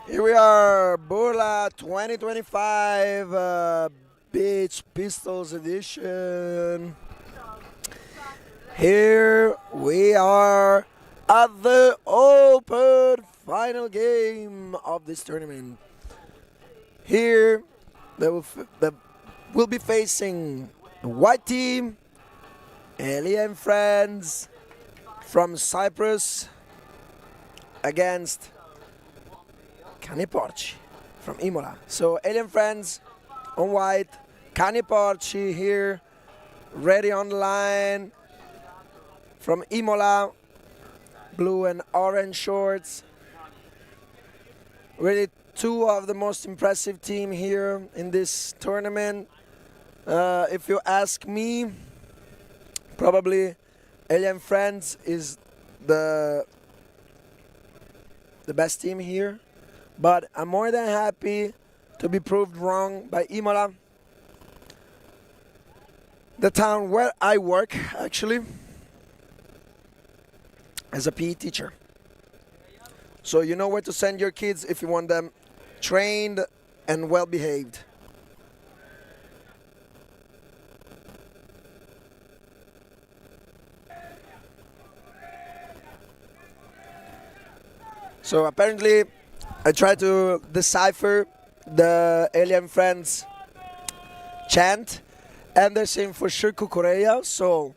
Here we are, Burla 2025 Beach Pistols Edition. Here we are at the open final game of this tournament. Here they will be facing the white team, Elia and friends from Cyprus, against Canieporci from Imola. So Alien Friends on white, Canieporci here, ready on the line from Imola, blue and orange shorts. Really two of the most impressive team here in this tournament. If you ask me, probably Alien Friends is the best team here. But I'm more than happy to be proved wrong by Imola, the town where I work, actually, as a PE teacher. So you know where to send your kids if you want them trained and well-behaved. So apparently, I tried to decipher the Alien Friends chant, and they're saying for sure Cucurella. So,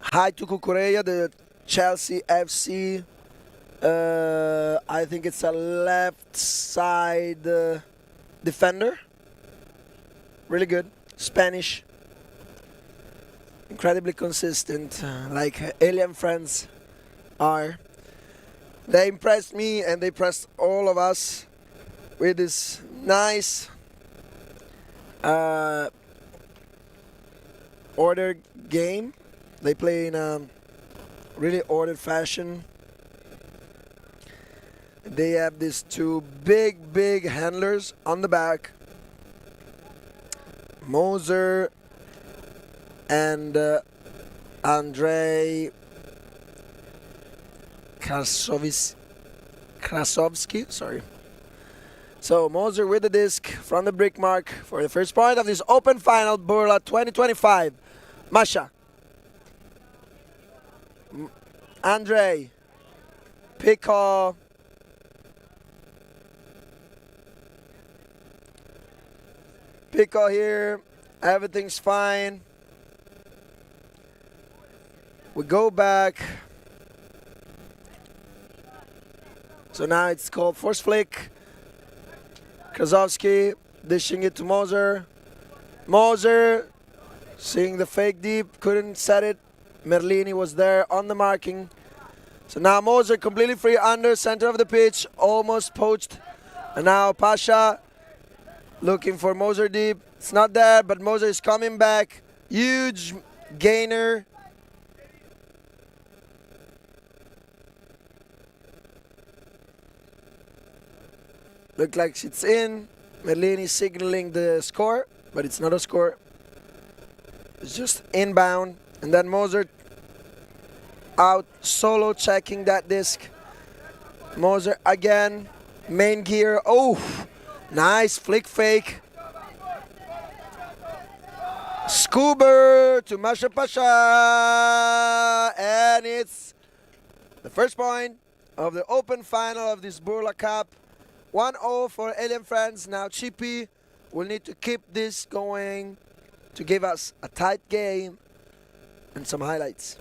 hi to Cucurella, the Chelsea FC. I think it's a left side defender. Really good. Spanish. Incredibly consistent, like Alien Friends are. They impressed me and they impressed all of us with this nice ordered game. They play in a really ordered fashion. They have these two big handlers on the back, Moser and Andrei Krasovsky, sorry. So Moser with the disc from the brick mark for the first point of this open final, Burla 2025. Masha. Andrei. Pico. Pico here. Everything's fine. We go back. So now it's called force flick. Krasovsky dishing it to Moser. Moser seeing the fake deep, couldn't set it. Merlini was there on the marking. So now Moser completely free under center of the pitch, almost poached. And now Pasha looking for Moser deep. It's not there, but Moser is coming back. Huge gainer. Looked like it's in. Merlini signaling the score, but it's not a score. It's just inbound. And then Moser out solo checking that disc. Moser again. Main gear. Oh, nice flick fake. Scuba to Masha Pasha. And it's the first point of the open final of this Burla Cup. 1-0 for Alien Friends. Now Chippy will need to keep this going to give us a tight game and some highlights.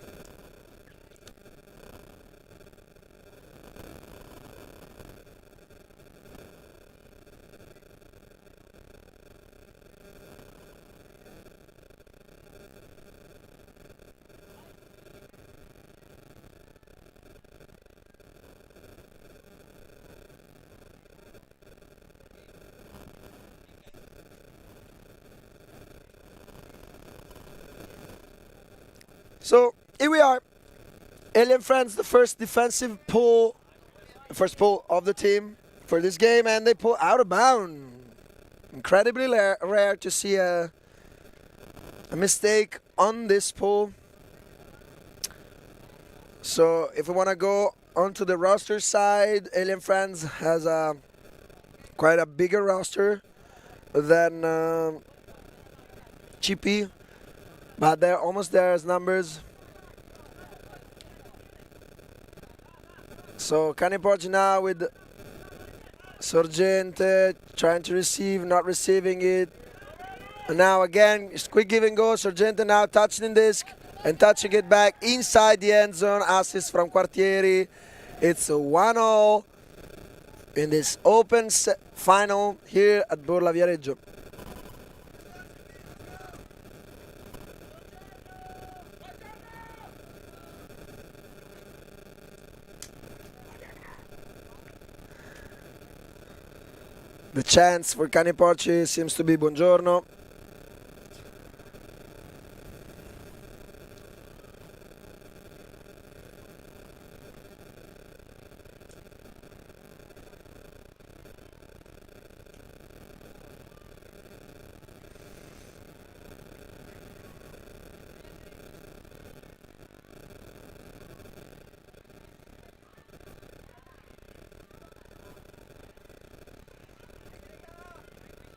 So here we are, Alien Friends, the first defensive pull, the first pull of the team for this game, and they pull out of bound. Incredibly rare to see a mistake on this pull. So if we want to go onto the roster side. Alien Friends has quite a bigger roster than GP, but they're almost there as numbers. So canieporci now with Sorgente trying to receive, not receiving it. And now again, it's quick give and go. Sorgente now touching the disc and touching it back inside the end zone. Assist from Quartieri. It's a 1-0 in this open final here at Burla Viareggio. The chance for canieporci seems to be buongiorno.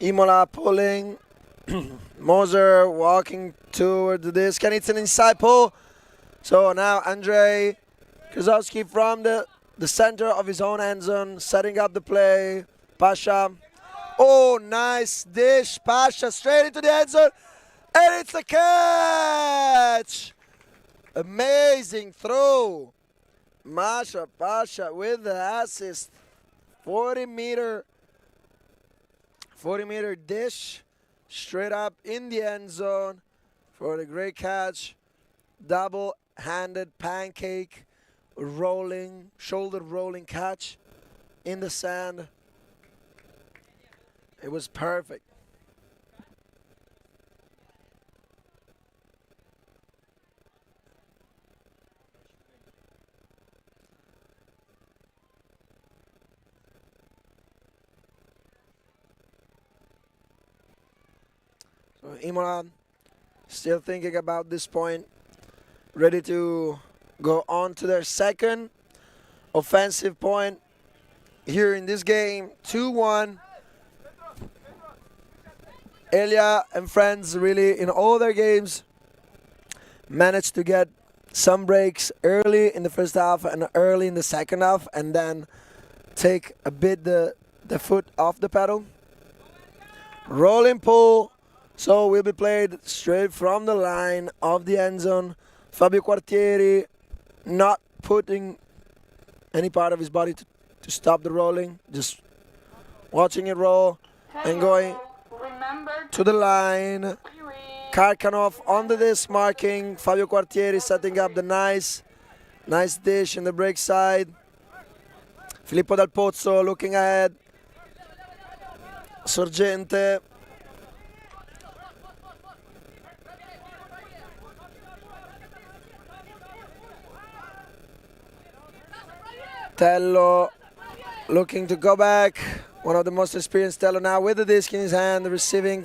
Imola pulling. Moser walking toward the disc, and it's an inside pull. So now Andrei Krasowski from the center of his own end zone, setting up the play. Pasha. Oh, nice dish. Pasha straight into the end zone, and it's a catch. Amazing throw. Masha Pasha with the assist. 40-meter dish straight up in the end zone for the great catch. Double-handed pancake rolling, shoulder rolling catch in the sand. It was perfect. So Imola still thinking about this point, ready to go on to their second offensive point here in this game. 2-1. Elia and friends really in all their games managed to get some breaks early in the first half and early in the second half, and then take a bit the foot off the pedal. Rolling pull. So will be played straight from the line of the end zone. Fabio Quartieri not putting any part of his body to stop the rolling, just watching it roll and going to the line. Karkanov on the disc marking. Fabio Quartieri setting up the nice dish in the break side. Filippo Dal Pozzo looking ahead. Sorgente. Tello looking to go back. One of the most experienced Tello now with the disc in his hand, receiving,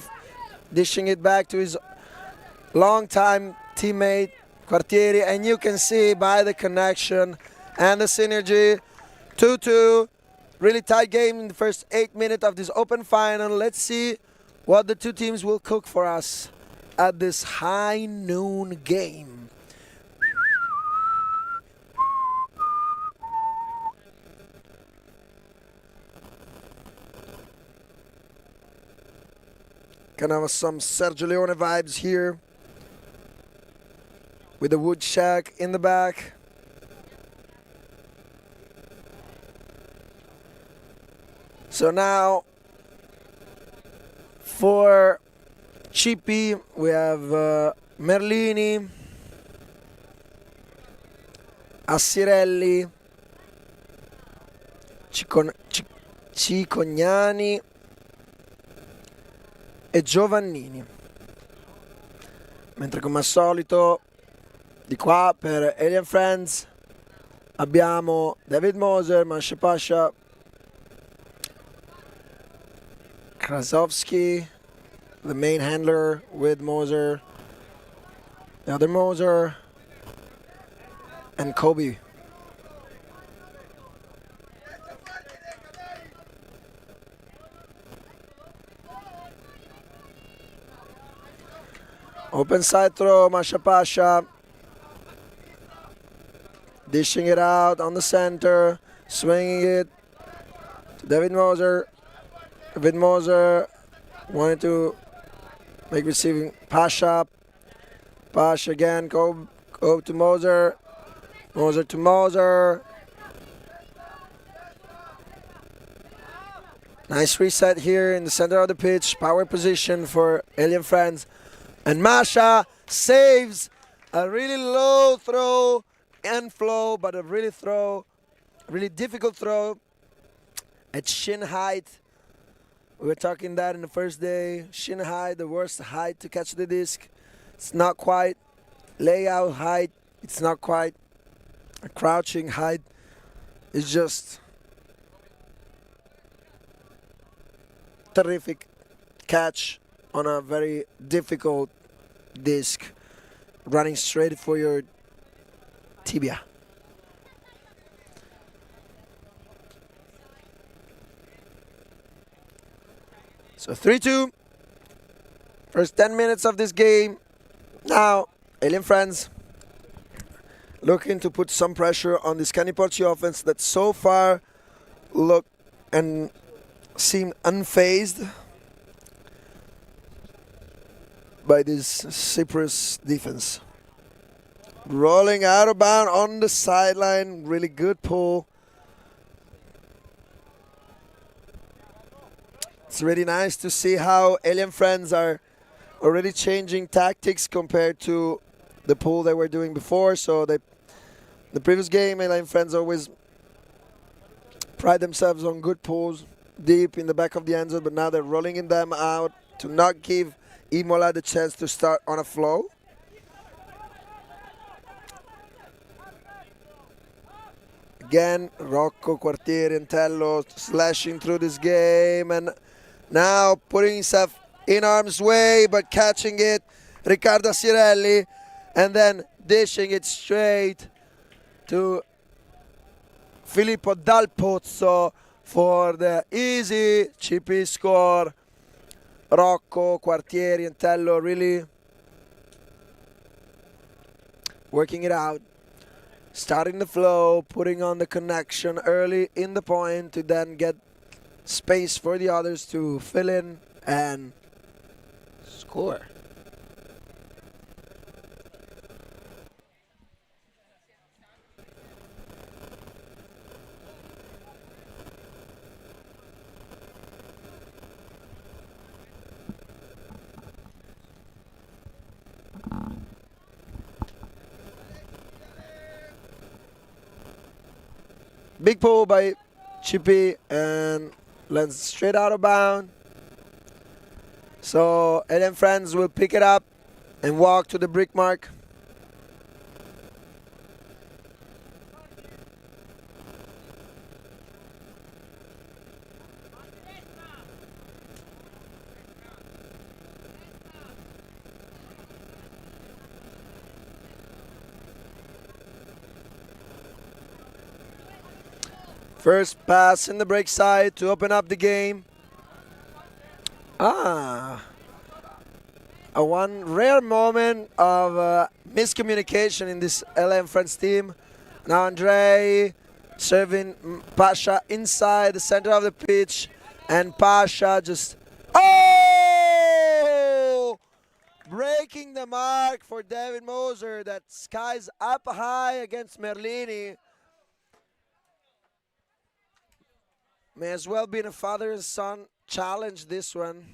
dishing it back to his longtime teammate Quartieri. And you can see by the connection and the synergy, 2-2. Really tight game in the first 8 minutes of this open final. Let's see what the two teams will cook for us at this high noon game. Kind of some Sergio Leone vibes here with the wood shack in the back. So now for Chippy we have Merlini, Assirelli, Cicognani e Giovannini, mentre come al solito di qua per Alien Friends abbiamo David Moser, Masha Pasha, Krasowski, the main handler with Moser, the other Moser, and Kobe. Open side throw, Masha Pasha. Dishing it out on the center. Swinging it to David Moser. David Moser wanted to make receiving Pasha. Pasha again, go to Moser. Moser to Moser. Nice reset here in the center of the pitch. Power position for Elia and friends. And Masha saves a really low throw and flow, but a really difficult throw at shin height. We were talking that in the first day. Shin height, the worst height to catch the disc. It's not quite layout height. It's not quite a crouching height. It's just terrific catch on a very difficult disc, running straight for your tibia. So 3-2. First 10 minutes of this game. Now, Alien friends looking to put some pressure on this canieporci offense that so far look and seem unfazed by this Cyprus defense. Rolling out of bound on the sideline, really good pull. It's really nice to see how Alien friends are already changing tactics compared to the pull they were doing before. So the previous game, Alien friends always pride themselves on good pulls deep in the back of the end zone, but now they're rolling them out to not give Imola the chance to start on a flow. Again, Rocco, Quartieri and Tello slashing through this game, and now putting himself in harm's way, but catching it, Riccardo Sirelli, and then dishing it straight to Filippo Dal Pozzo for the easy CP score. Rocco, Quartieri and Tello really working it out, starting the flow, putting on the connection early in the point to then get space for the others to fill in and score. Big pull by Chippy and lands straight out of bound. So Alien friends will pick it up and walk to the brick mark. First pass in the break side to open up the game. A one rare moment of miscommunication in this LM Friends team. Now Andrei serving Pasha inside the center of the pitch, and Pasha just breaking the mark for David Moser. That skies up high against Merlini. May as well be a father and son challenge this one.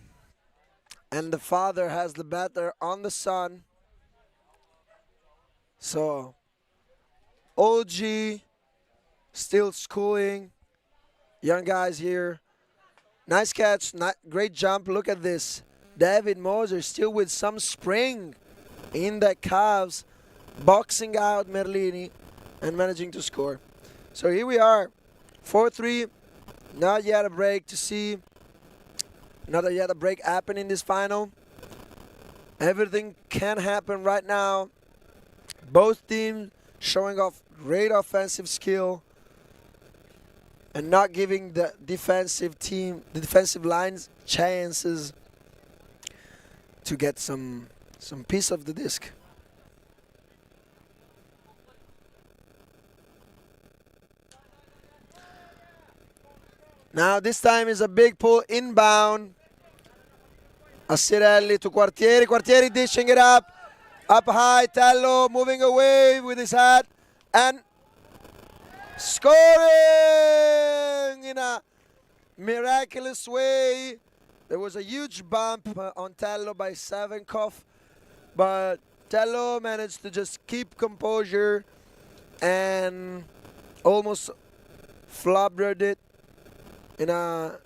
And the father has the better on the son. So, OG still schooling. Young guys here. Nice catch, great jump. Look at this. David Moser still with some spring in the calves, boxing out Merlini and managing to score. So here we are, 4-3. Not yet a break to see. Not yet a break happen in this final. Everything can happen right now. Both teams showing off great offensive skill and not giving the defensive team, the defensive lines, chances to get some some piece of the disc. Now this time is a big pull inbound. Assirelli to Quartieri. Quartieri dishing it up high. Tello moving away with his hat and scoring in a miraculous way. There was a huge bump on Tello by Savenkov, but Tello managed to just keep composure and almost flubbered it in a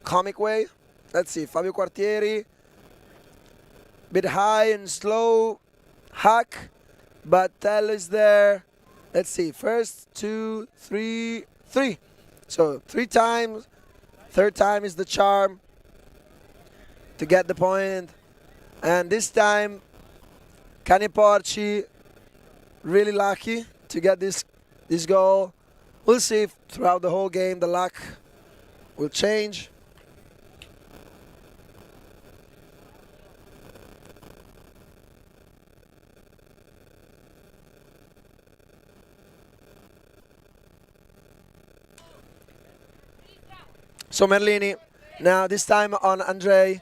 comic way. Let's see, Fabio Quartieri, bit high and slow hack, but Tello is there. Let's see, first, 2, 3, 3. So 3 times, third time is the charm to get the point. And this time, Canieporci really lucky to get this goal. We'll see if throughout the whole game the luck will change. So Merlini, now this time on Andrei.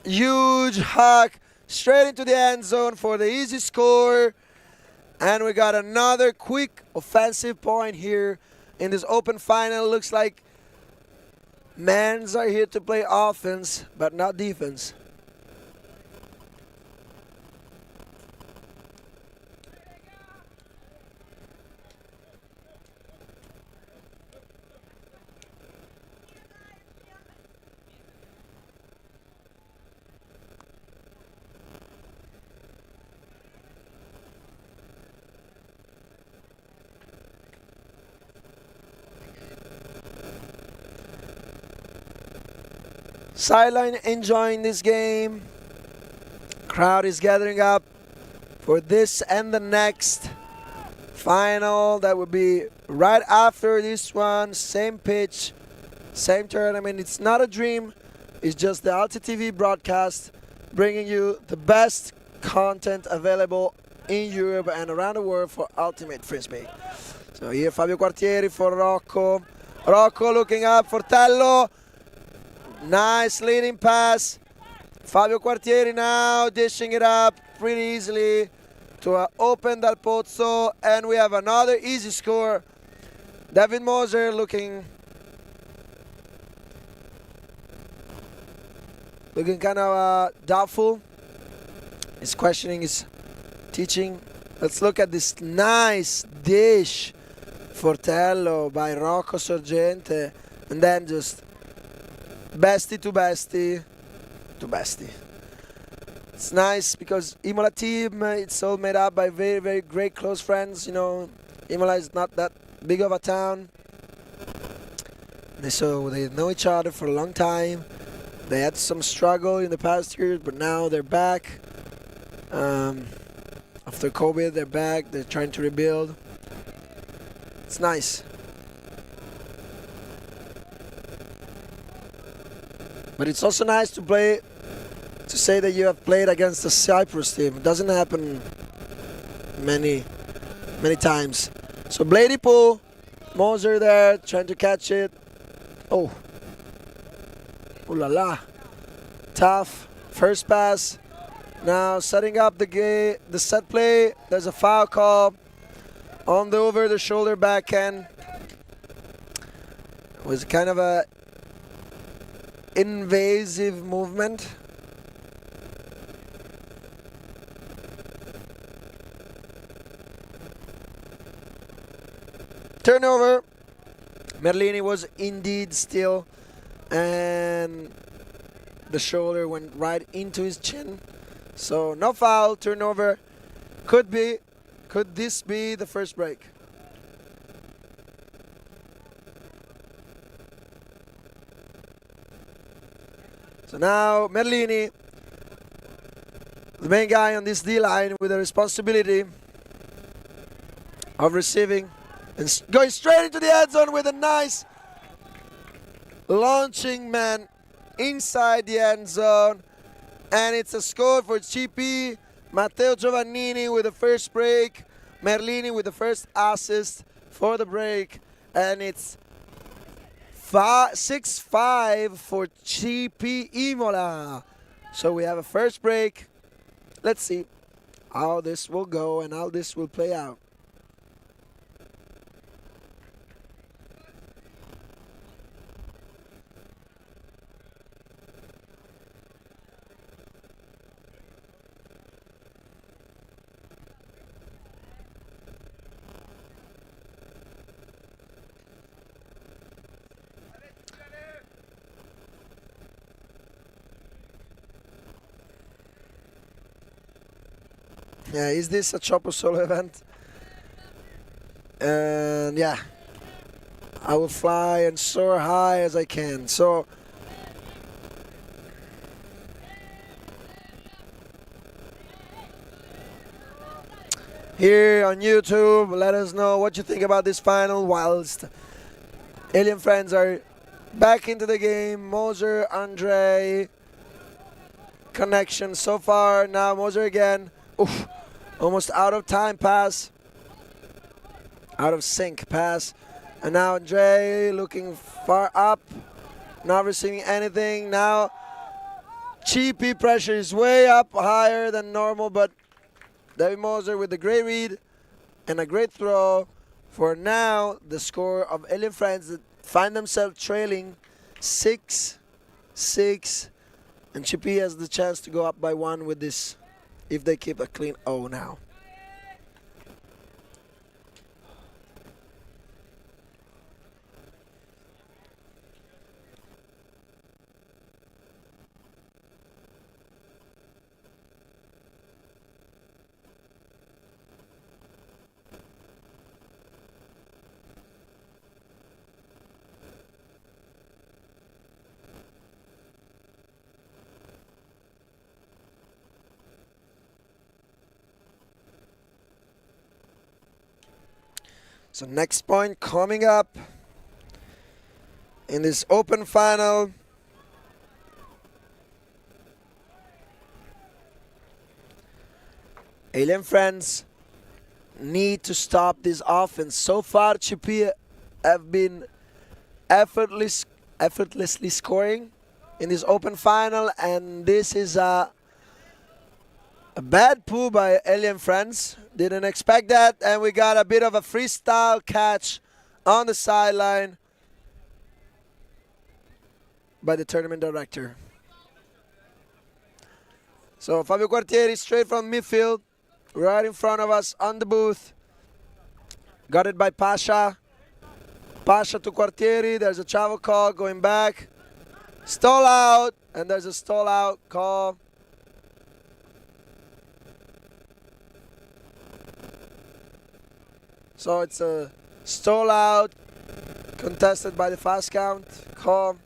Huge hack straight into the end zone for the easy score. And we got another quick offensive point here in this open final. Looks like men's are here to play offense, but not defense. Sideline enjoying this game. Crowd is gathering up for this and the next final that will be right after this one. Same pitch, same tournament. It's not a dream. It's just the Alti TV broadcast bringing you the best content available in Europe and around the world for Ultimate Frisbee. So here Fabio Quartieri for Rocco. Rocco looking up for Tello. Nice leading pass. Fabio Quartieri now dishing it up pretty easily to open Dal Pozzo, and we have another easy score. David Moser looking kind of doubtful. He's questioning his teaching. Let's look at this nice dish for Tello by Rocco Sorgente, and then just bestie to bestie to bestie. It's nice because Imola team, it's all made up by very, very great close friends. You know, Imola is not that big of a town. So they know each other for a long time. They had some struggle in the past years, but now they're back. After COVID, they're back. They're trying to rebuild. It's nice. But it's also nice to play, to say that you have played against a Cyprus team. It doesn't happen many times. So Blady pull, Moser there trying to catch it. Oh, ooh la la, tough first pass. Now setting up the set play. There's a foul call on the over the shoulder backhand. It was kind of a invasive movement. Turnover. Merlini was indeed still, and the shoulder went right into his chin. So no foul, turnover. Could this be the first break? So now Merlini, the main guy on this D-line with the responsibility of receiving and going straight into the end zone with a nice launching man inside the end zone. And it's a score for CP. Matteo Giovannini with the first break. Merlini with the first assist for the break. And it's 6-5 for CP Imola. So we have a first break. Let's see how this will go and how this will play out. Yeah, is this a chopper solo event? And yeah, I will fly and soar high as I can. So here on YouTube, let us know what you think about this final whilst Alien friends are back into the game. Moser, Andre, connection so far. Now Moser again. Oof. Almost out of time pass. Out of sync pass. And now Andre looking far up. Not receiving anything. Now GP pressure is way up higher than normal, but David Moser with a great read and a great throw. For now, the score of Alien Friends that find themselves trailing 6-6. And GP has the chance to go up by 1 with this if they keep a clean O now. So next point coming up in this open final. Alien Friends need to stop this offense. So far, CP have been effortlessly scoring in this open final, and this is a bad pull by Alien Friends. Didn't expect that, and we got a bit of a freestyle catch on the sideline by the tournament director. So Fabio Quartieri straight from midfield, right in front of us on the booth. Got it by Pasha. Pasha to Quartieri. There's a travel call going back. Stall out, and there's a stall out call. So it's a stall out contested by the fast count call.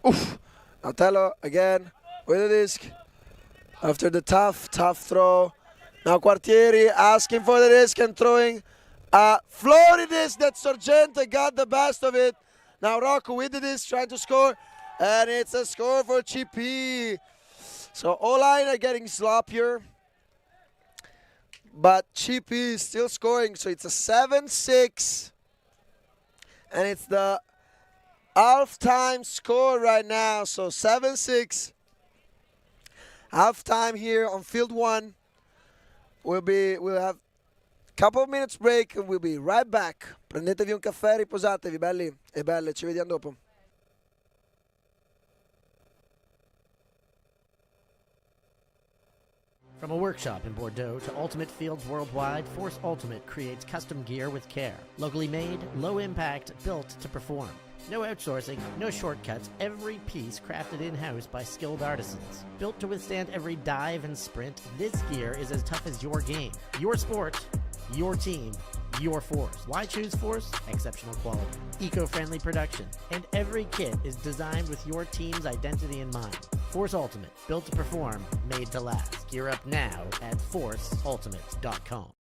Oof. Otello again with a disc after the tough throw. Now Quartieri asking for the disc and throwing a floaty disc that Sorgente got the best of it. Now Rocco with the disc trying to score, and it's a score for CP. So O-line are getting sloppier, but CP is still scoring. So it's a 7-6, and it's the halftime score right now. So 7-6. Halftime here on field 1. We'll have couple of minutes break and we'll be right back. Prendetevi un caffè, riposatevi, belli e belle, ci vediamo dopo. From a workshop in Bordeaux to Ultimate Fields worldwide, Force Ultimate creates custom gear with care. Locally made, low impact, built to perform. No outsourcing, no shortcuts, every piece crafted in-house by skilled artisans. Built to withstand every dive and sprint, this gear is as tough as your game. Your sport, your team, your Force. Why choose Force? Exceptional quality, eco-friendly production, and every kit is designed with your team's identity in mind. Force Ultimate, built to perform, made to last. Gear up now at forceultimate.com.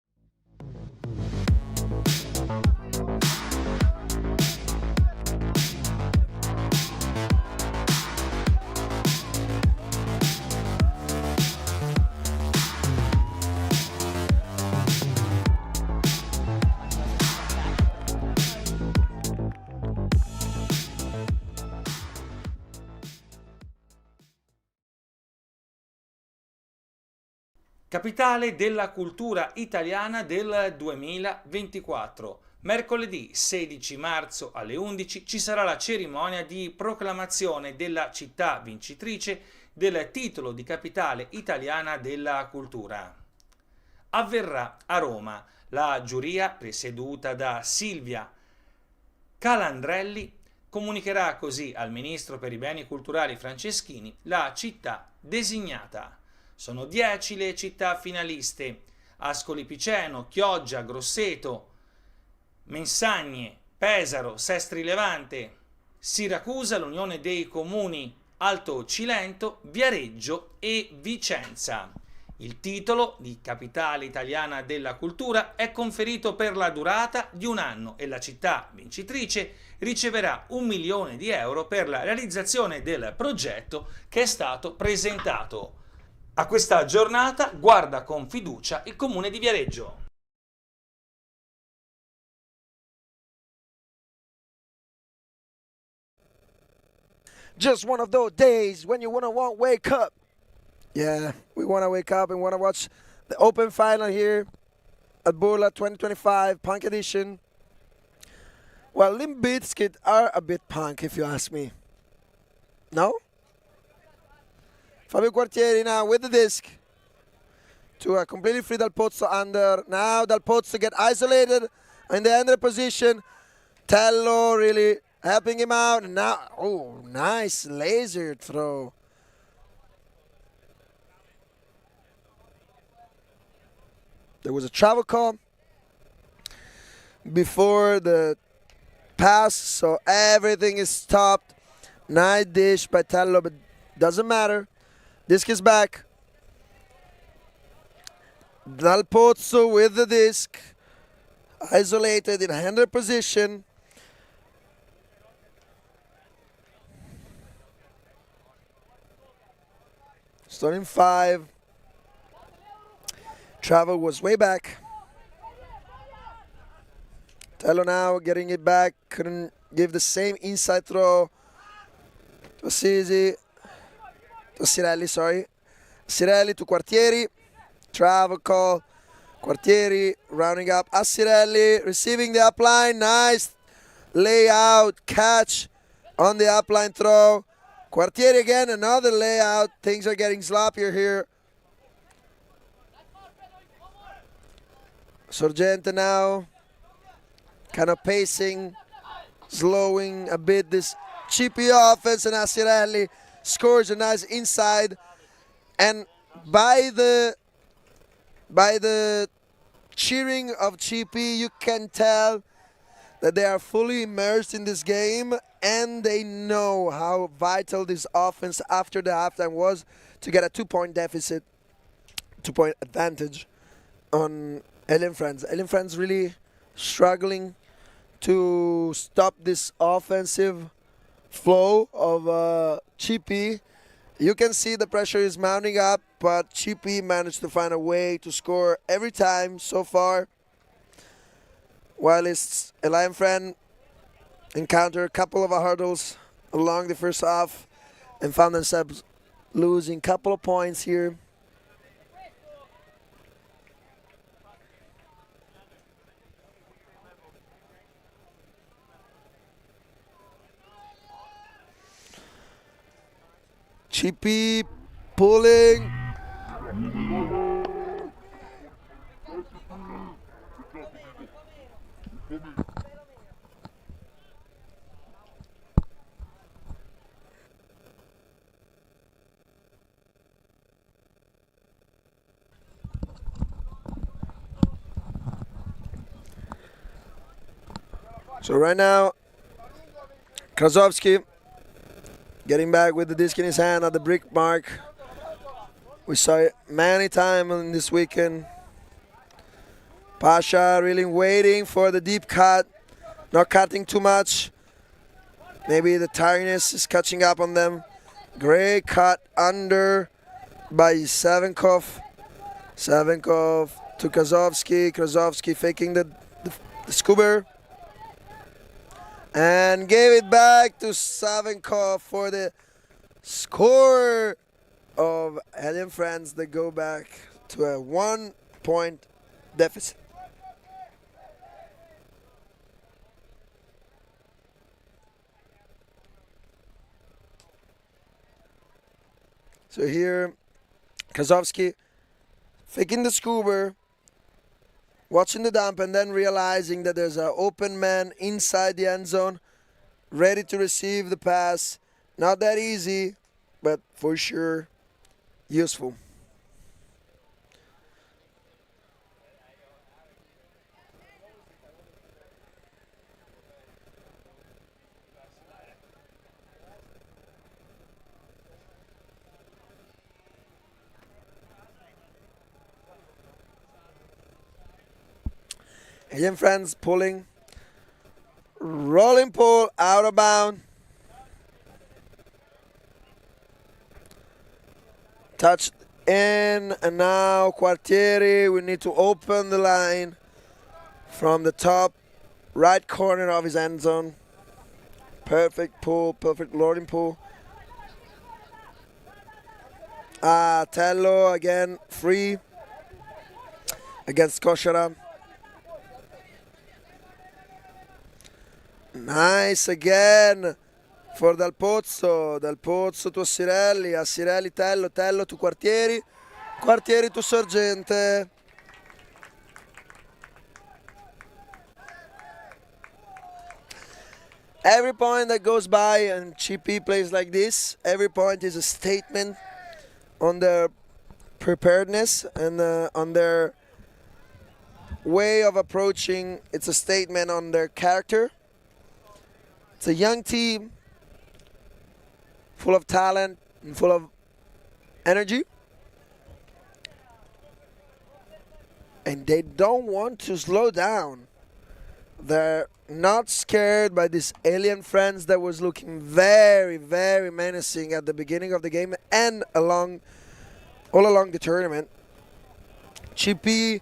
Capitale della cultura italiana del 2024. Mercoledì 16 marzo alle 11 ci sarà la cerimonia di proclamazione della città vincitrice del titolo di capitale italiana della cultura. Avverrà a Roma. La giuria, presieduta da Silvia Calandrelli, comunicherà così al ministro per i beni culturali Franceschini la città designata. Sono 10 le città finaliste: Ascoli Piceno, Chioggia, Grosseto, Mensagne, Pesaro, Sestri Levante, Siracusa, l'Unione dei Comuni Alto Cilento, Viareggio e Vicenza. Il titolo di capitale italiana della cultura è conferito per la durata di un anno e la città vincitrice riceverà 1 milione di euro per la realizzazione del progetto che è stato presentato. A questa giornata guarda con fiducia il comune di Viareggio. Just one of those days when you wanna wake up. Yeah, we wanna wake up and wanna watch the open final here at Burla 2025 Punk Edition. Well, Limp Bizkit are a bit punk if you ask me. No? Fabio Quartieri now with the disc to completely free Dal Pozzo under. Now Dal Pozzo get isolated in the under position. Tello really helping him out. And now, oh, nice laser throw. There was a travel call before the pass, so everything is stopped. Nice dish by Tello, but doesn't matter. Disc is back. Dal Pozzo with the disc. Isolated in hander position. Starting 5. Travel was way back. Tello now getting it back. Couldn't give the same inside throw to Assisi. To Sirelli, sorry. Sirelli to Quartieri. Travel call. Quartieri rounding up Assirelli, receiving the upline. Nice layout catch on the upline throw. Quartieri again, another layout. Things are getting sloppier here. Sorgente now kind of pacing, slowing a bit this cheapy offense, and Assirelli scores a nice inside. And by the cheering of Cheapy, you can tell that they are fully immersed in this game, and they know how vital this offense after the halftime was to get a 2-point deficit, 2-point advantage on Alien Friends. Alien Friends really struggling to stop this offensive flow of Cheapy. You can see the pressure is mounting up, but Cheapy managed to find a way to score every time so far. While his Alien Friend encountered a couple of hurdles along the first half and found themselves losing a couple of points here. Cheapy pulling. So right now, Krasovsky Getting back with the disc in his hand at the brick mark. We saw it many times in this weekend. Pasha really waiting for the deep cut, not cutting too much. Maybe the tiredness is catching up on them. Great cut under by Savinkov. Savinkov to Krasovsky. Krasovsky faking the scuba. And gave it back to Savinkov for the score of Elia and friends. They go back to a 1-point deficit. So here, Krasovsky faking the scuba, watching the dump, and then realizing that there's an open man inside the end zone, ready to receive the pass. Not that easy, but for sure useful. Elia and friends pulling. Rolling pull out of bound. Touched in, and now Quartieri. We need to open the line from the top right corner of his end zone. Perfect pull, perfect loading pull. Tello again free against Koshara. Nice again for Dal Pozzo. Dal Pozzo to Assirelli. Assirelli, Tello, Tello to Quartieri. Quartieri to Sorgente. Every point that goes by and CP plays like this, every point is a statement on their preparedness and on their way of approaching. It's a statement on their character. It's a young team, full of talent and full of energy. And they don't want to slow down. They're not scared by this alien friends that was looking very, very menacing at the beginning of the game and all along the tournament. CP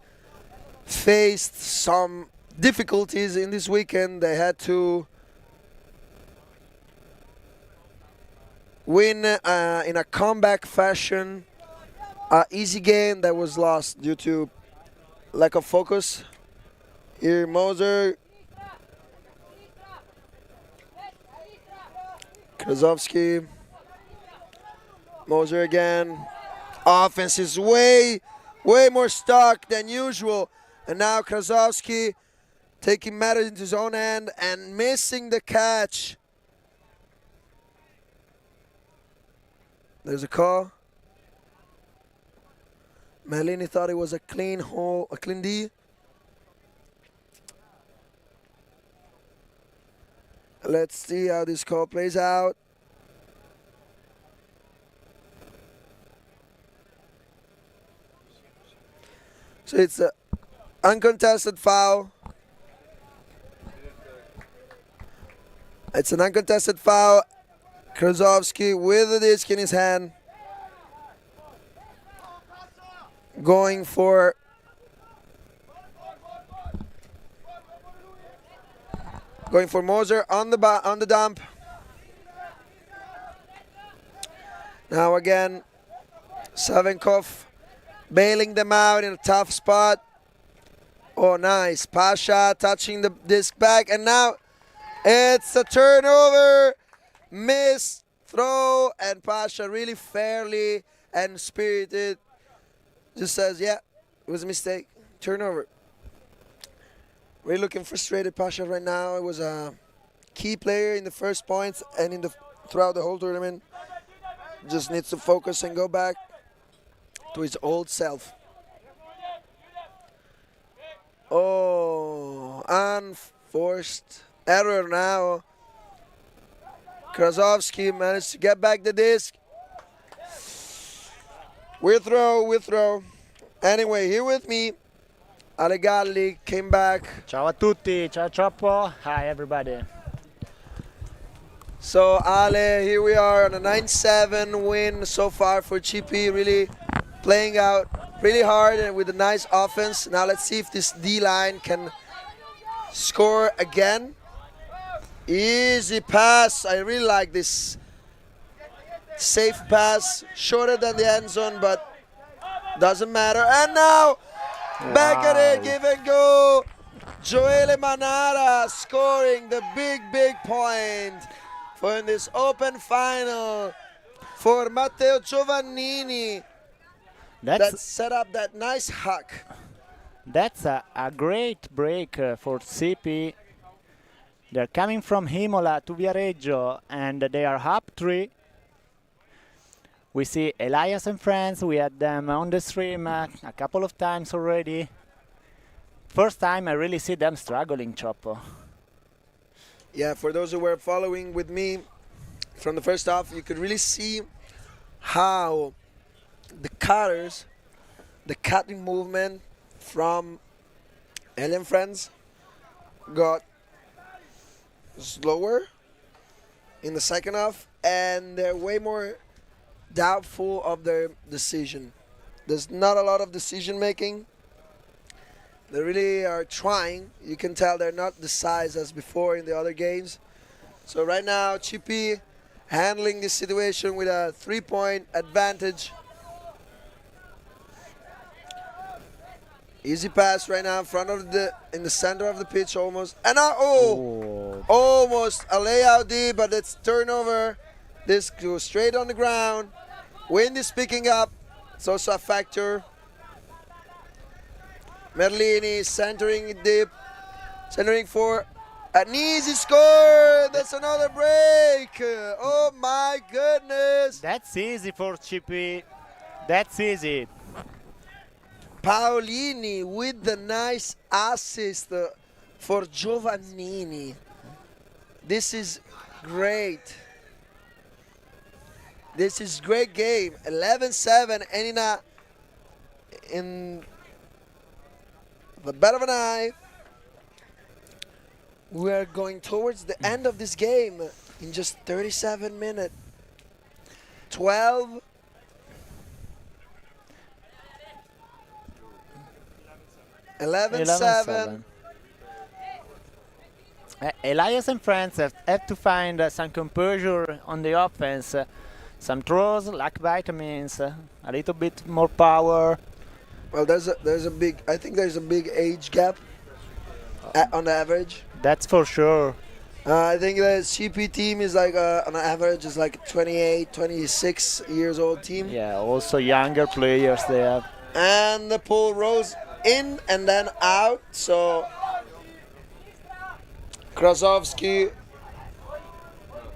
faced some difficulties in this weekend. They had to win in a comeback fashion. Easy game that was lost due to lack of focus. Here Moser. Krasovsky. Moser again. Offense is way more stuck than usual. And now Krasovsky taking matters into his own hand and missing the catch. There's a call. Merlini thought it was a clean hole, a clean D. Let's see how this call plays out. So it's an uncontested foul. It's an uncontested foul. Krasovsky with the disc in his hand. Going for Moser on the dump. Now again, Savinkov bailing them out in a tough spot. Oh, nice. Pasha touching the disc back, and now it's a turnover. Missed throw, and Pasha really fairly and spirited just says, yeah, it was a mistake. Turnover. Really looking frustrated, Pasha, right now. It was a key player in the first points and throughout the whole tournament. Just needs to focus and go back to his old self. Oh, unforced error now. Krasovsky managed to get back the disc. We throw. Anyway, here with me, Ale Galli came back. Ciao a tutti, ciao Cioppo. Hi everybody. So Ale, here we are on a 9-7 win so far for CP, really playing out really hard and with a nice offense. Now let's see if this D-line can score again. Easy pass, I really like this safe pass, shorter than the end zone, but doesn't matter. And now, back at it, give and go. Joele Manara scoring the big point for in this open final for Matteo Giovannini. That set up that nice hack. That's a great break for CP. They're coming from Imola to Viareggio and they are up 3. We see Elias and friends, we had them on the stream a couple of times already. First time I really see them struggling, Cioppo. Yeah, for those who were following with me from the first half, you could really see how the cutters, the cutting movement from Elia and friends got slower in the second half, and they're way more doubtful of their decision. There's not a lot of decision making. They really are trying. You can tell they're not the size as before in the other games. So right now, CP handling this situation with a 3-point advantage. Easy pass right now in front of in the center of the pitch almost. And now, almost a layout D, but it's turnover. This goes straight on the ground. Wind is picking up. It's also a factor. Merlini centering it deep. Centering for an easy score. That's another break. Oh my goodness. That's easy for CP. That's easy. Paolini with the nice assist for Giovannini. This is great. This is great game. 11-7 and in the bet of an eye. We are going towards the end of this game in just 37 minutes. 12. 11-7. Elias and friends have to find some composure on the offense. Some throws, lack vitamins, a little bit more power. Well, there's a big. I think there's a big age gap on average. That's for sure. I think the CP team is like on average is like 28, 26 years old team. Yeah, also younger players they have. And the pull rose in and then out. So Krasovsky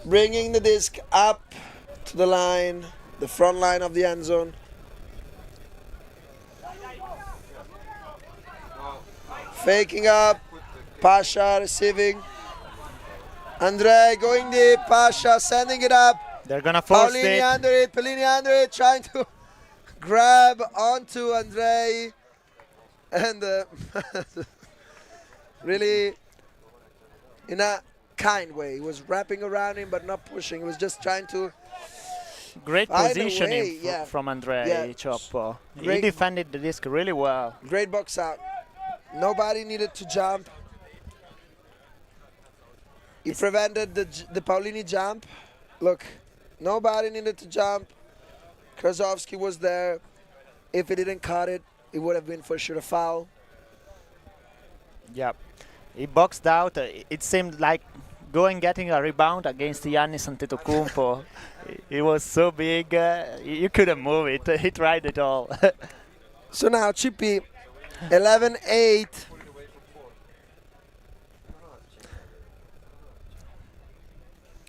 bringing the disc up to the line, the front line of the end zone. Faking up, Pasha receiving. Andrei going deep, Pasha sending it up. They're gonna force Paolini it. under it, Paolini under it, trying to grab onto Andrei. And really, in a kind way, he was wrapping around him but not pushing. He was just trying to Great find a positioning way, yeah. from Andrei Yeah. Cioppo. He Great. defended the disc really well. Great box out. Nobody needed to jump. He prevented the Paolini jump. Look, nobody needed to jump. Krasovsky was there. If he didn't cut it, it would have been for sure a foul. Yep. He boxed out. It seemed like getting a rebound against Giannis Antetokounmpo. He was so big, you couldn't move it. He tried it all. So now CP 11-8.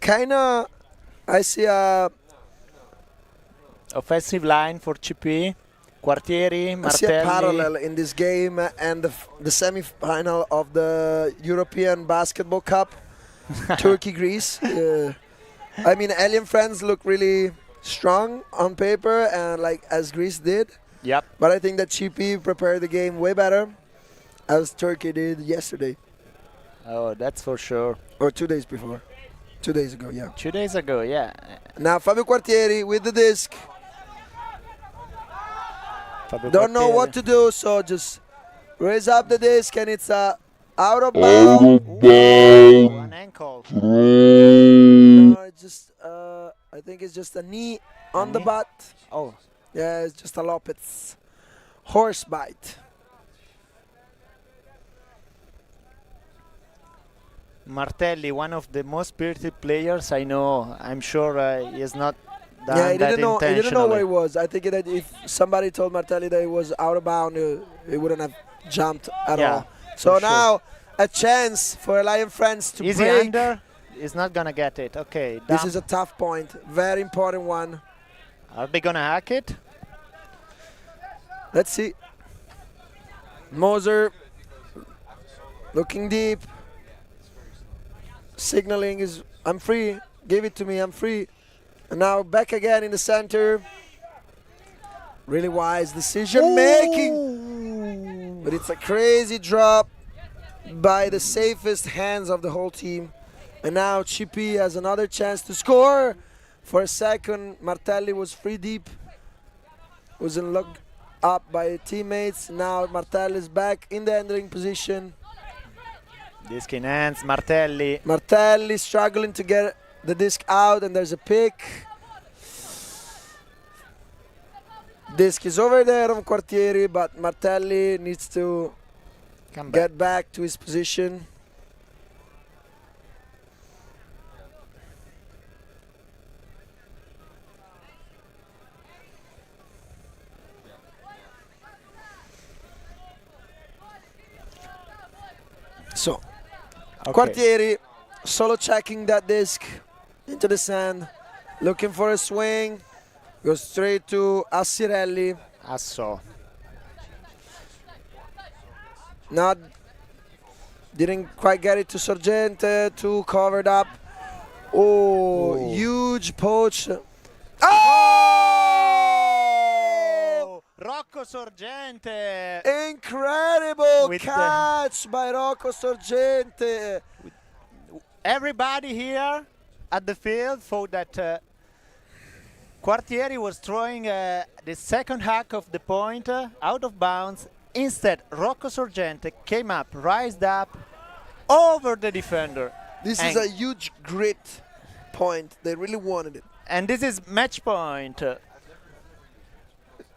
Kinda, I see a Offensive line for CP. Quartieri, I see a parallel Martelli. in this game and the semi-final of the European Basketball Cup, Turkey-Greece. I mean, Alien Friends look really strong on paper and like as Greece did. Yep. But I think that CP prepared the game way better as Turkey did yesterday. Oh, that's for sure. Or 2 days before. 2 days ago, yeah. 2 days ago, yeah. Now Fabio Quartieri with the disc. Fabio Don't know Quartieri. what to do, so just raise up the disc and it's out of bounds. An ankle. No, it's just, I think it's just a knee on the knee? butt. Oh, Yeah, it's just a Lopez. Horse bite. Martelli, one of the most spirited players I know. I'm sure he has not done Yeah, he that didn't know. He didn't know where he intentionally. was. I think that if somebody told Martelli that he was out of bound, he wouldn't have jumped at Yeah, all. So for sure. now a chance for Lion Friends to Easy break. under. He's not gonna get it. Okay, This down. is a tough point. Very important one. Are they gonna hack it? Let's see. Moser looking deep. Signaling is, I'm free. Give it to me, I'm free. And now back again in the center. Really wise decision making. But it's a crazy drop by the safest hands of the whole team. And now Chippy has another chance to score. For a second, Martelli was free deep. Was in look up by teammates. Now Martelli is back in the handling position. Disc in hands, Martelli. Martelli struggling to get the disc out, and there's a pick. Disc is over there on Quartieri, but Martelli needs to Come back. get back to his position. So, Okay. Quartieri solo checking that disc into the sand, looking for a swing, goes straight to Assirelli. Asso. Not, didn't quite get it to Sorgente, too covered up. Oh, Oh. huge poach. Oh! Rocco Sorgente. Incredible With the- catch by Rocco Sorgente. Everybody here at the field thought that Quartieri was throwing the second hack of the point out of bounds. Instead, Rocco Sorgente came up, rised up over the defender. This And- is a huge grit point. They really wanted it. And this is match point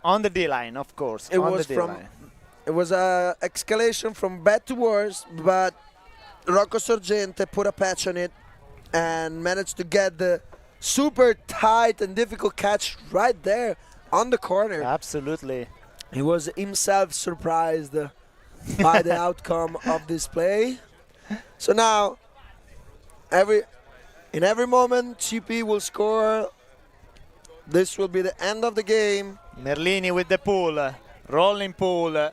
on the D-line, of course. It on was the from D-line. It was a escalation from bad to worse, but Rocco Sorgente put a patch on it and managed to get the super tight and difficult catch right there on the corner. Absolutely. He was himself surprised by the outcome of this play. So now, in every moment, CP will score. This will be the end of the game. Merlini with the pull, rolling pull.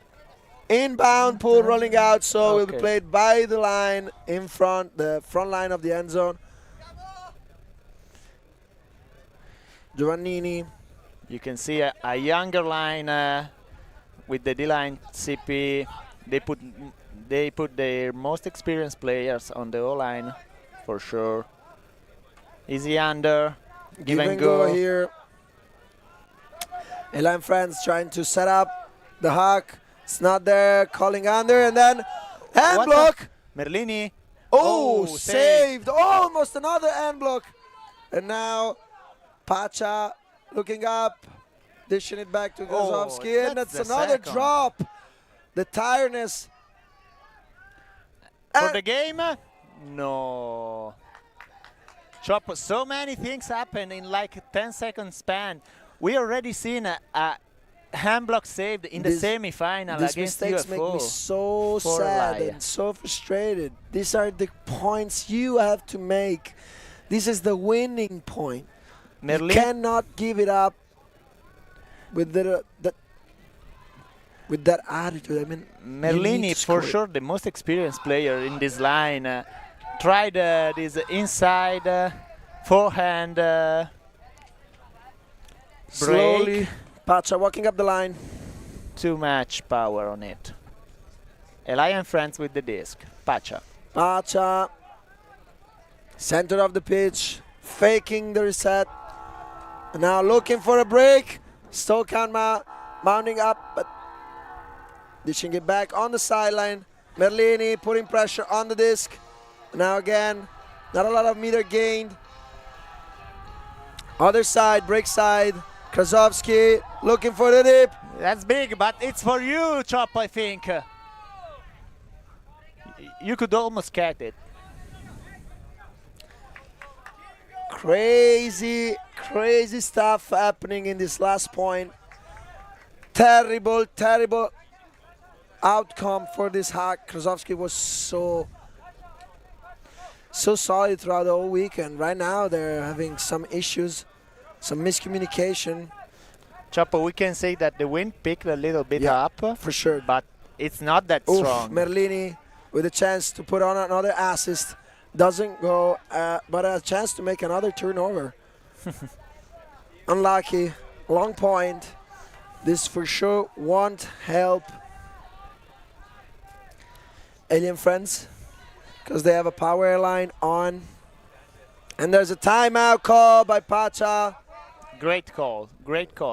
Inbound pull rolling out, so will be Okay. played by the line in front, the front line of the end zone. Giovannini. You can see a younger line with the D-line CP. They put their most experienced players on the O-line for sure. Easy under, give and go. Here. Elia and friends trying to set up the hack. It's not there, calling under, and then hand What block. Merlini. Oh, saved. saved. Almost another hand block. And now Pacha looking up, dishing it back to Gozowski, and that's that's the another second. drop. The tiredness. For And the game? No. Chop, so many things happen in like a 10-second span. We already seen a hand block saved in the This- semi-final these against mistakes make UFO. me so For sad Elia. and so frustrated. These are the points you have to make. This is the winning point. You Merlin, cannot give it up with with that attitude. I mean, you need Merlini, to score for it. sure, the most experienced player in this line. Tried this inside Forehand break. Slowly, Pacha walking up the line. Too much power on it. Elia and friends with the disc. Pacha. Pacha, center of the pitch, faking the reset. Now looking for a break. Stokan mounting up, but dishing it back on the sideline. Merlini putting pressure on the disc. Now again, not a lot of meter gained. Other side, break side. Krasovsky looking for the dip. That's big, but it's for you, Chop, I think. You could almost get it. Crazy, crazy stuff happening in this last point. Terrible, terrible outcome for this hack. Krasovsky was so solid throughout the whole weekend. Right now they're having some issues, some miscommunication. Choppo, we can say that the wind picked a little bit up. For sure. But it's not that Oof, strong. Merlini with a chance to put on another assist. Doesn't go, but a chance to make another turnover. Unlucky, long point. This for sure won't help Alien Friends because they have a power line on. And there's a timeout call by Pacha. Great call,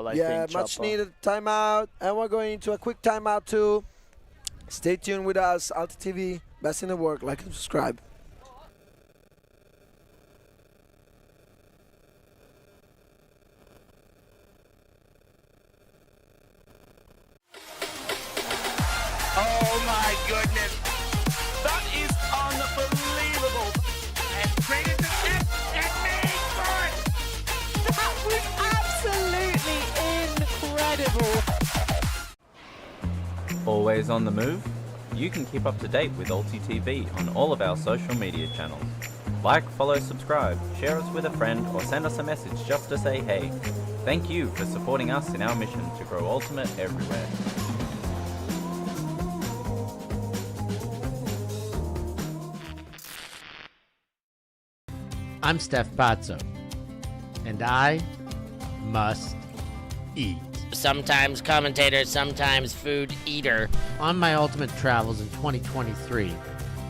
I think. Yeah, much Choppo. needed timeout. And we're going into a quick timeout too. Stay tuned with us, Alta TV, best in the world. Like and subscribe. Oh my goodness. That is unbelievable. And credit to Chen and made for it. That was absolutely incredible. Always on the move? You can keep up to date with Alti TV on all of our social media channels. Like, follow, subscribe, share us with a friend, or send us a message just to say hey. Thank you for supporting us in our mission to grow Ultimate everywhere. I'm Steph Pazzo, and I must eat. Sometimes commentator, sometimes food eater. On my ultimate travels in 2023,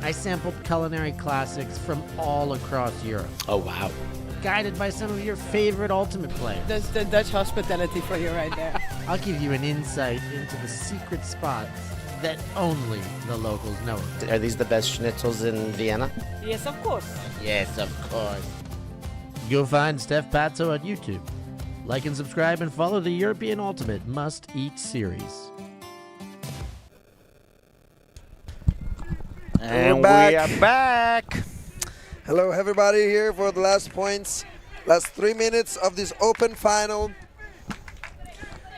I sampled culinary classics from all across Europe, Oh, wow. guided by some of your favorite ultimate players. That's the Dutch hospitality for you right there. I'll give you an insight into the secret spots that only the locals know of. Are these the best schnitzels in Vienna? Yes, of course. Yes, of course. Go find Steph Pazzo on YouTube. Like and subscribe and follow the European Ultimate Must Eat series. And back. we are back. Hello everybody, here for the last points, last 3 minutes of this open final.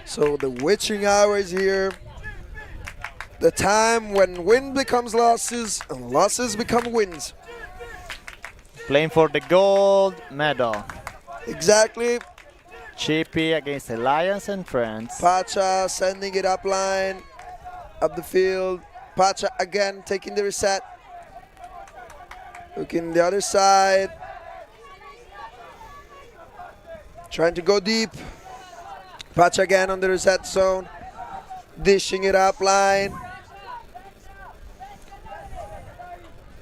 So the witching hour is here. The time when win becomes losses and losses become wins. Playing for the gold medal. Exactly. Chippy against Alliance and Friends. Pacha sending it up line, up the field. Pacha again taking the reset. Looking the other side. Trying to go deep. Pacha again on the reset zone. Dishing it up line.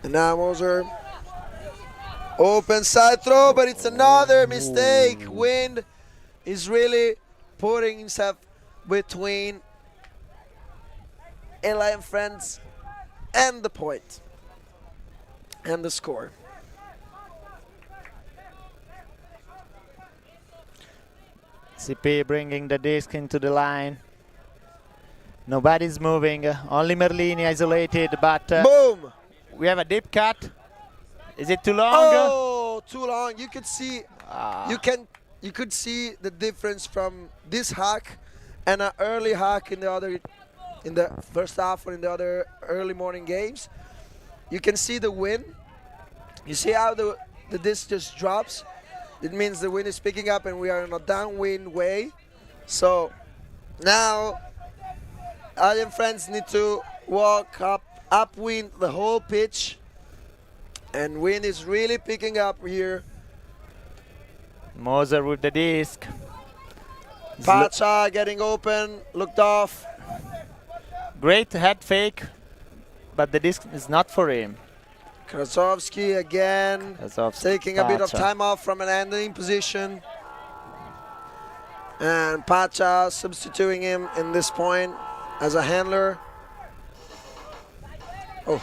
And now Moser. Open side throw, but it's another mistake. Wind is really putting himself between Elia and Friends and the point and the score. CP bringing the disc into the line. Nobody's moving, only Merlini isolated, but Boom! we have a deep cut. Is it too long? Oh, too long. You could see, you could see the difference from this hack and an early hack in the first half or in the other early morning games. You can see the wind. You see how the disc just drops. It means the wind is picking up and we are in a downwind way. So now Alien Friends need to walk upwind the whole pitch. And wind is really picking up here Moser with the disc. Pacha getting open, looked off. Great head fake, but the disc is not for him. Krasovsky again, Krasovsky, taking a bit of Pacha. time off from an handling position. And Pacha substituting him in this point as a handler. Oh,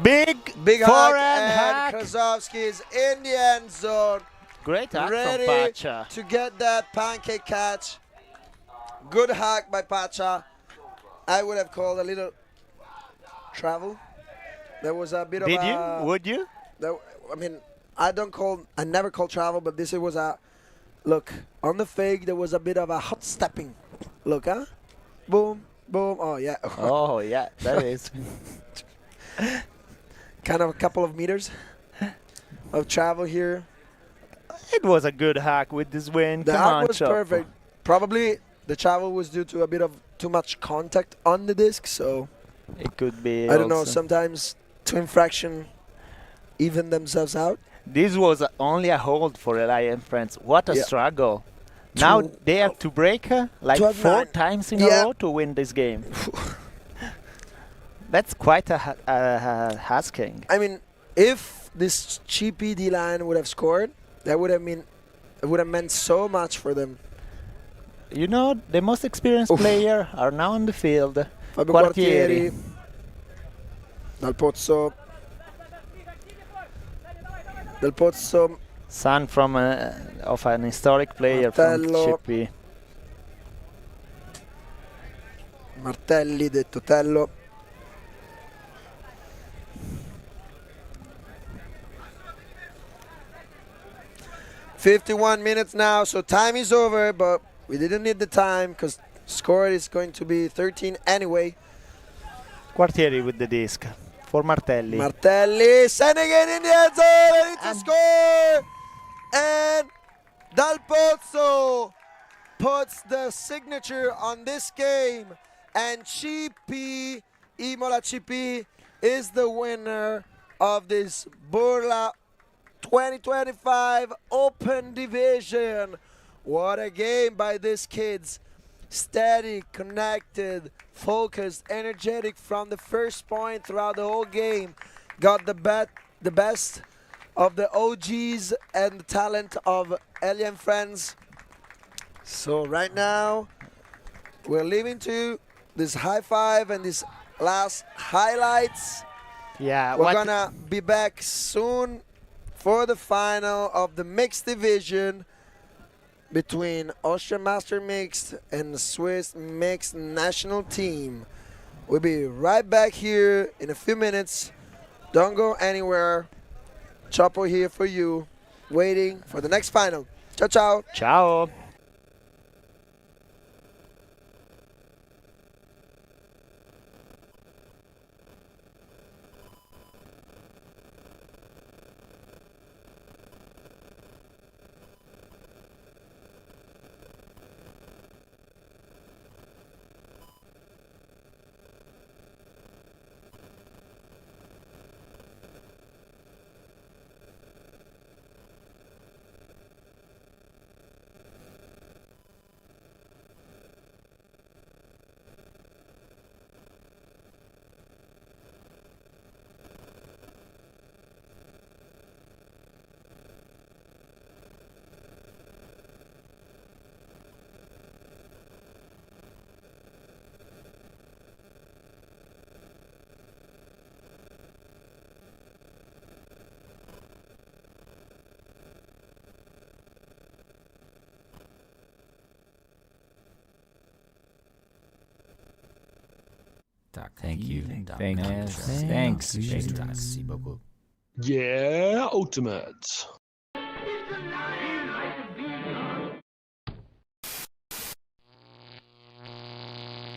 Big big forehand hack, hack. and Krasovsky is in the end zone. Great hack Ready from Pacha. to get that pancake catch. Good hack by Pacha. I would have called a little travel. There was a bit of Did a... you? Would you? I mean, I never call travel, but this was a... Look, on the fake, there was a bit of a hot stepping. Look, huh? Boom, boom. Oh, yeah. Oh, yeah, that is. Kind of a couple of meters of travel here. It was a good hack with this win. The Come hack on, was Chop. perfect. Probably the travel was due to a bit of too much contact on the disc, so It could be. I don't know. also. Sometimes twin fraction even themselves out. This was only a hold for Elia and friends. What a Yeah. struggle. Now they have to break like 12-9. 4 times in Yeah. a row to win this game. That's quite a asking. I mean, if this cheapy D line would have scored, that would have meant so much for them. You know, the most experienced Oof. player are now on the field. Fabio Quartieri. Quartieri, Del Pozzo, Son from of an historic player Martello. from Chippy. Martelli, detto Tello. "51 minutes now, so time is over, but we didn't need the time because score is going to be 13 anyway." Quartieri with the disc for Martelli. Martelli sending it in the end zone, ready to score, and Dal Pozzo puts the signature on this game, and CP Imola CP is the winner of this Burla 2025 Open Division. What a game by these kids. Steady, connected, focused, energetic from the first point throughout the whole game. Got the best of the OGs and the talent of Elia and friends. So right now, we're leaving to this high five and this last highlights. Yeah, We're gonna be back soon for the final of the mixed division between Austrian Master Mixed and the Swiss Mixed National Team. We'll be right back here in a few minutes. Don't go anywhere. Chapo here for you, waiting for the next final. Ciao, ciao. Ciao. Thank you. Thanks. Yeah, Ultimate.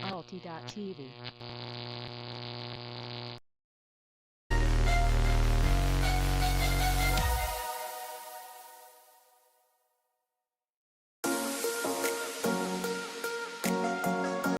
Alti.tv